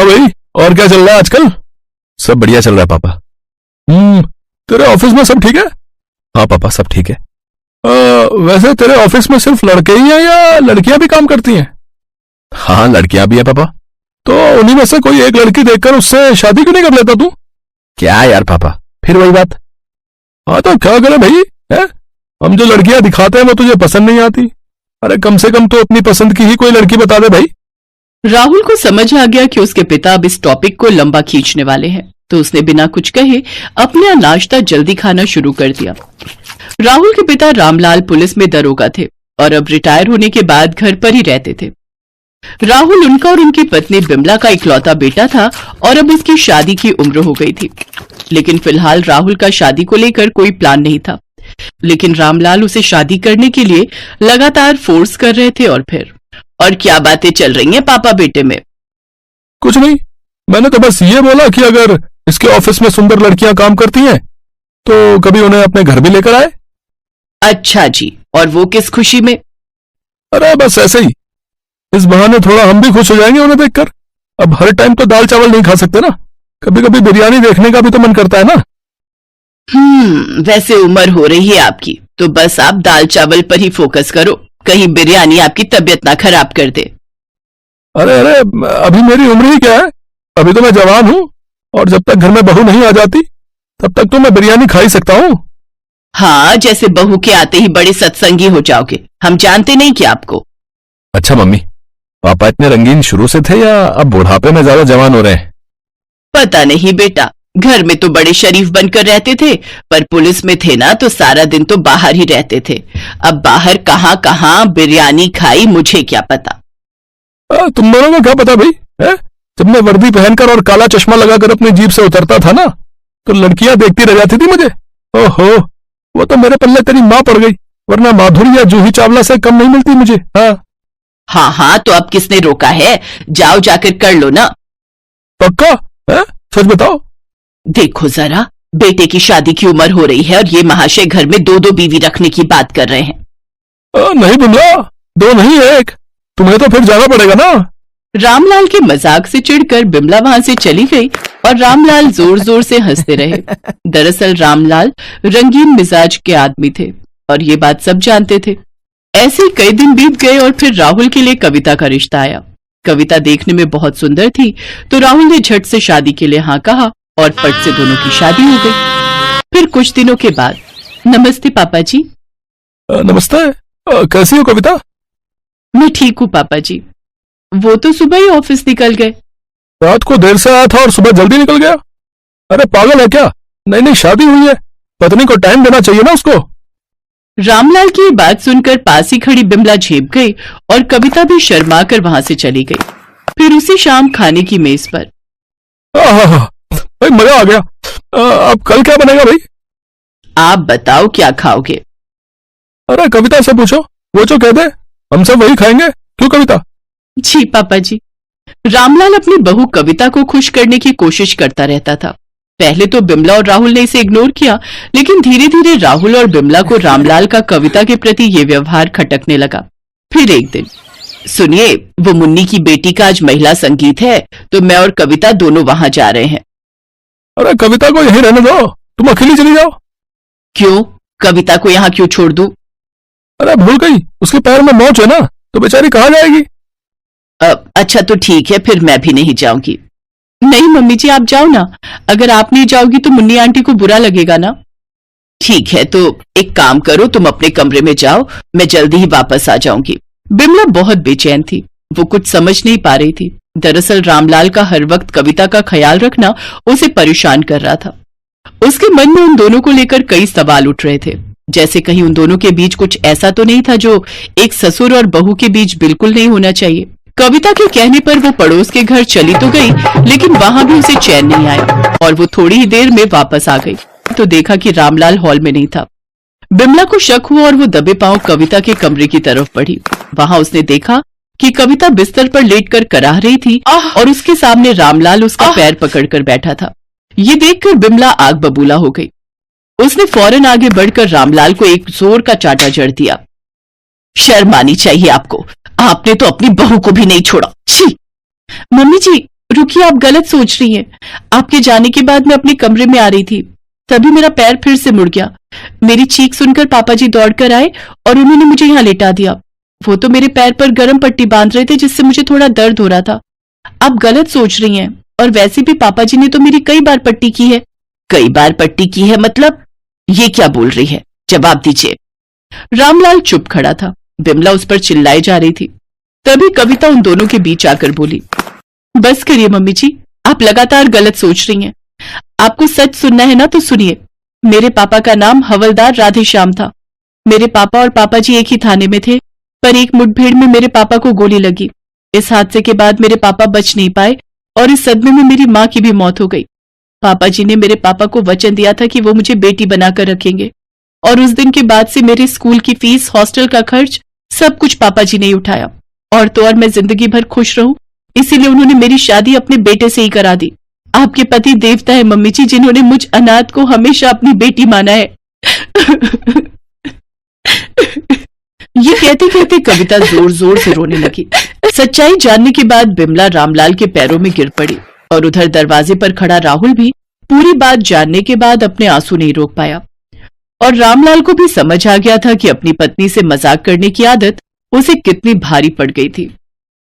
हाँ भाई, और क्या चल रहा है आजकल? सब बढ़िया चल रहा है पापा। तेरे ऑफिस में सब ठीक है? हाँ पापा, सब ठीक है। वैसे तेरे ऑफिस में सिर्फ लड़के ही हैं या लड़कियां भी काम करती हैं? हाँ, लड़कियां भी है पापा। तो उन्हीं में से कोई एक लड़की देखकर उससे शादी क्यों नहीं कर लेता तू? क्या यार पापा, फिर वही बात। हाँ तो क्या करे भाई, है? हम जो लड़कियां दिखाते हैं वो तुझे पसंद नहीं आती। अरे कम से कम तो अपनी पसंद की ही कोई लड़की बता दे भाई। राहुल को समझ आ गया कि उसके पिता अब इस टॉपिक को लंबा खींचने वाले हैं, तो उसने बिना कुछ कहे अपना नाश्ता जल्दी खाना शुरू कर दिया। राहुल के पिता रामलाल पुलिस में दरोगा थे और अब रिटायर होने के बाद घर पर ही रहते थे। राहुल उनका और उनकी पत्नी बिमला का इकलौता बेटा था और अब उसकी शादी की उम्र हो गई थी। लेकिन फिलहाल राहुल का शादी को लेकर कोई प्लान नहीं था, लेकिन रामलाल उसे शादी करने के लिए लगातार फोर्स कर रहे थे। और क्या बातें चल रही हैं पापा बेटे में? कुछ नहीं, मैंने तो बस ये बोला कि अगर इसके ऑफिस में सुंदर लड़कियां काम करती हैं तो कभी उन्हें अपने घर भी लेकर आए। अच्छा जी, और वो किस खुशी में? अरे बस ऐसे ही, इस बहाने थोड़ा हम भी खुश हो जाएंगे उन्हें देखकर। अब हर टाइम तो दाल चावल नहीं खा सकते ना, कभी कभी बिरयानी देखने का भी तो मन करता है ना। वैसे उम्र हो रही है आपकी, तो बस आप दाल चावल पर ही फोकस करो, कहीं बिरयानी आपकी तबीयत ना खराब कर दे। अरे अभी मेरी उम्र ही क्या है, अभी तो मैं जवान हूं और जब तक घर में बहू नहीं आ जाती तब तक तो मैं बिरयानी खा ही सकता हूं। हाँ, जैसे बहू के आते ही बड़े सत्संगी हो जाओगे, हम जानते नहीं क्या आपको। अच्छा मम्मी, पापा इतने रंगीन शुरू से थे या अब बुढ़ापे में ज्यादा जवान हो रहे हैं? पता नहीं बेटा, घर में तो बड़े शरीफ बनकर रहते थे, पर पुलिस में थे ना तो सारा दिन तो बाहर ही रहते थे। अब बाहर कहाँ कहाँ बिरयानी खाई मुझे क्या पता। तुम दोनों को क्या पता भाई, है? जब मैं वर्दी पहनकर और काला चश्मा लगाकर अपनी जीप से उतरता था ना तो लड़कियां देखती रह जाती थी मुझे। ओहो, वो तो मेरे पल्ले तेरी माँ पड़ गई, वरना माधुरी या जूही चावला से कम नहीं मिलती मुझे। हाँ, तो अब किसने रोका है? जाओ जाकर कर लो ना। पक्का है? सच बताओ। देखो जरा, बेटे की शादी की उम्र हो रही है और ये महाशय घर में दो बीवी रखने की बात कर रहे हैं। नहीं बिमला, दो नहीं एक, तुम्हें तो फिर जाना पड़ेगा ना। रामलाल के मजाक से चिढ़कर बिमला वहां से चली गई और रामलाल जोर जोर से हंसते रहे। दरअसल रामलाल रंगीन मिजाज के आदमी थे और ये बात सब जानते थे। ऐसे ही कई दिन बीत गए और फिर राहुल के लिए कविता का रिश्ता आया। कविता देखने में बहुत सुंदर थी, तो राहुल ने झट से शादी के लिए हाँ कहा और पट से दोनों की शादी हो गई। फिर कुछ दिनों के बाद, नमस्ते पापा जी। नमस्ते, कैसी हो कविता? मैं ठीक हूँ पापा जी। वो तो सुबह ही ऑफिस निकल गए। रात को देर से आया था और सुबह जल्दी निकल गया? अरे पागल है क्या? नई शादी हुई है, पत्नी को टाइम देना चाहिए ना उसको। रामलाल की बात सुनकर पास ही खड़ी बिमला झेप गई और कविता भी शर्मा कर वहां से चली गई। फिर उसी शाम खाने की मेज पर भाई मजा आ गया। अब कल क्या बनेगा भाई? आप बताओ क्या खाओगे? अरे कविता से पूछो, वो जो कह दे हम सब वही खाएंगे। क्यों कविता? जी पापा जी। रामलाल अपनी बहू कविता को खुश करने की कोशिश करता रहता था। पहले तो बिमला और राहुल ने इसे इग्नोर किया, लेकिन धीरे धीरे राहुल और बिमला को रामलाल का कविता के प्रति ये व्यवहार खटकने लगा। फिर एक दिन, सुनिए, वो मुन्नी की बेटी का आज महिला संगीत है, तो मैं और कविता दोनों वहां जा रहे हैं। अरे कविता को यहीं रहने दो, तुम अकेली चली जाओ। क्यों? कविता को यहाँ क्यों छोड़ दूं? अरे भूल गई, उसके पैर में मोच है ना, तो बेचारी कहाँ जाएगी? अच्छा तो ठीक है, फिर मैं भी नहीं जाऊंगी। नहीं मम्मी जी, आप जाओ ना, अगर आप नहीं जाओगी तो मुन्नी आंटी को बुरा लगेगा ना। ठीक है, तो एक काम करो, तुम अपने कमरे में जाओ, मैं जल्दी ही वापस आ जाऊंगी। बिमला बहुत बेचैन थी, वो कुछ समझ नहीं पा रही थी। दरअसल रामलाल का हर वक्त कविता का ख्याल रखना उसे परेशान कर रहा था। उसके मन में उन दोनों को लेकर कई सवाल उठ रहे थे, जैसे कहीं उन दोनों के बीच कुछ ऐसा तो नहीं था जो एक ससुर और बहू के बीच बिल्कुल नहीं होना चाहिए। कविता के कहने पर वो पड़ोस के घर चली तो गई, लेकिन वहां भी उसे चैन नहीं आया और वो थोड़ी ही देर में वापस आ गई तो देखा कि रामलाल हॉल में नहीं था। बिमला को शक हुआ और वो दबे पांव कविता के कमरे की तरफ बढ़ी। वहां उसने देखा कि कविता बिस्तर पर लेटकर कराह रही थी और उसके सामने रामलाल उसका पैर पकड़कर बैठा था। ये देखकर बिमला आग बबूला हो गई। उसने फौरन आगे बढ़कर रामलाल को एक जोर का चाटा जड़ दिया। शर्म आनी चाहिए आपको, आपने तो अपनी बहू को भी नहीं छोड़ा। छी! मम्मी जी, रुकिए, आप गलत सोच रही हैं। आपके जाने के बाद मैं अपने कमरे में आ रही थी, तभी मेरा पैर फिर से मुड़ गया। मेरी चीख सुनकर पापा जी दौड़कर आए और उन्होंने मुझे यहाँ लेटा दिया। वो तो मेरे पैर पर गर्म पट्टी बांध रहे थे, जिससे मुझे थोड़ा दर्द हो रहा था। आप गलत सोच रही हैं, और वैसे भी पापा जी ने तो मेरी कई बार पट्टी की है। कई बार पट्टी की है मतलब? ये क्या बोल रही है, जवाब दीजिए। रामलाल चुप खड़ा था। बिमला उस पर चिल्लाई जा रही थी। तभी कविता उन दोनों के बीच आकर बोली, बस करिए मम्मी जी, आप लगातार गलत सोच रही हैं। आपको सच सुनना है ना तो सुनिए। मेरे पापा का नाम हवलदार राधेश्याम था। मेरे पापा और पापा जी एक ही थाने में थे, पर एक मुठभेड़ में मेरे पापा को गोली लगी। इस हादसे के बाद मेरे पापा बच नहीं पाए और इस सदमे में मेरी माँ की भी मौत हो गई। पापा जी ने मेरे पापा को वचन दिया था कि वो मुझे बेटी बनाकर रखेंगे, और उस दिन के बाद से मेरे स्कूल की फीस, हॉस्टल का खर्च, सब कुछ पापा जी ने उठाया। और तो और मैं जिंदगी भर खुश रहूं, इसीलिए उन्होंने मेरी शादी अपने बेटे से ही करा दी। आपके पति देवता है मम्मी जी, जिन्होंने मुझ अनाथ को हमेशा अपनी बेटी माना है। ये कहते कहते कविता जोर जोर से रोने लगी। सच्चाई जानने के बाद बिमला रामलाल के पैरों में गिर पड़ी, और उधर दरवाजे पर खड़ा राहुल भी पूरी बात जानने के बाद अपने आंसू नहीं रोक पाया। और रामलाल को भी समझ आ गया था कि अपनी पत्नी से मजाक करने की आदत उसे कितनी भारी पड़ गई थी।